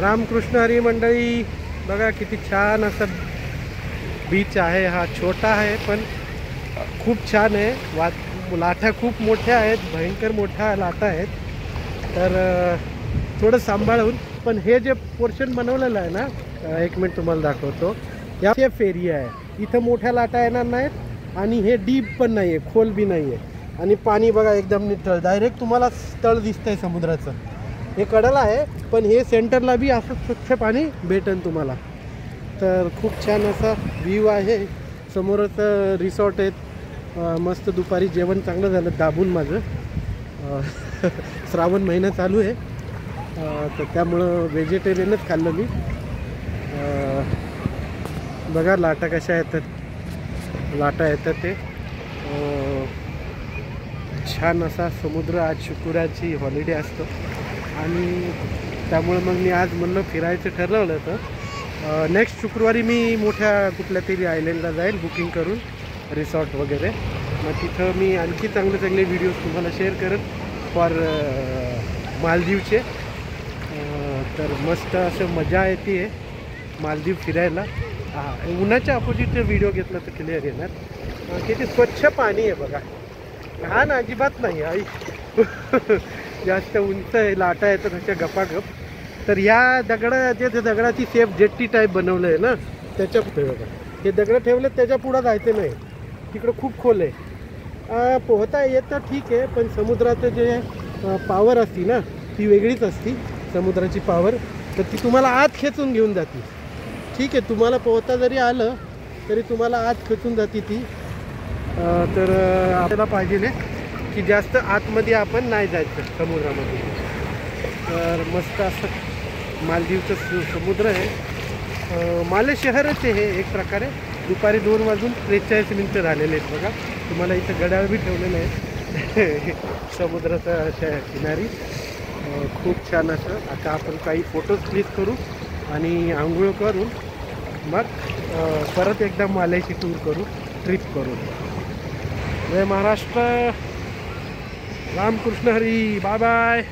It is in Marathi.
रामकृष्ण हरी मंडळी, बघा किती छान असं बीच आहे. हा छोटा आहे पण खूप छान आहे. लाटा खूप मोठ्या आहेत, भयंकर मोठ्या लाटा आहेत. तर थोडं सांभाळून. पण हे जे पोर्शन बनवलेलं आहे ना, एक मिनिट तुम्हाला दाखवतो. या सेफ एरिया आहे, इथं मोठ्या लाटा येणार नाहीत आणि हे डीप पण नाही आहे, खोल बी नाही आहे. आणि पाणी बघा एकदम नितळ, डायरेक्ट तुम्हाला तळ दिसतंय समुद्राचं. हे कडेला आहे पण हे सेंटरला बी असं स्वच्छ पाणी भेटेल तुम्हाला. तर खूप छान असा व्ह्यू आहे. समोरच रिसॉर्ट आहेत. मस्त दुपारी जेवण चांगलं झालं दाबून माझं. श्रावण महिना चालू आहे तर त्यामुळं व्हेजिटेरियनच खाल्लं मी. बघा लाटा कशा येतात, लाटा येतात ते. छान असा समुद्र. आज शुक्रवारची हॉलिडे असतो आणि त्यामुळे मग मी आज म्हणलं फिरायचं ठरवलं. तर नेक्स्ट शुक्रवारी मी मोठ्या कुठल्या तरी आयलंडला जाईल बुकिंग करून, रिसॉर्ट वगैरे. मग तिथं मी आणखी चांगले चांगले व्हिडिओज तुम्हाला शेअर करेन फॉर मालदीवचे. तर मस्त असं मजा येते मालदीव फिरायला. उन्हाच्या अपोजिट व्हिडिओ घेतला तर क्लिअर येणार. किती स्वच्छ पाणी आहे बघा, घाण अजिबात नाही आई. जास्त उंच आहे, लाटा येतात अशा गपागप. तर या दगडाची सेफ जेट्टी टाईप बनवलं आहे ना, त्याच्या पुढे बघा हे दगड ठेवले, त्याच्या पुढं जायचं नाही, तिकडं खूप खोल आहे. पोहता येतं ठीक आहे, पण समुद्राचं जे पावर असती ना ती वेगळीच असती. समुद्राची पावर तर ती तुम्हाला आत खेचून घेऊन जाते. ठीक आहे, तुम्हाला पोहता जरी आलं तरी तुम्हाला आत खेचून जाते ती. तर आपल्याला पाहिजे की जास्त आतमध्ये आपण नाही जायचं समुद्रामध्ये. तर मस्त असं मालदीवचं समुद्र आहे. माले शहरच आहे हे एक प्रकारे. दुपारी 2:43 झालेले आहेत बघा. तुम्हाला इथं घड्याळ बी ठेवलेलं आहे समुद्राच्या अशा किनारी. खूप छान असं. आता आपण काही फोटोज क्लिक करू आणि आंघोळ करून मग परत एकदा मालेची टूर करू, ट्रिप करू. जय महाराष्ट्र, रामकृष्ण हरी, बाय बाय.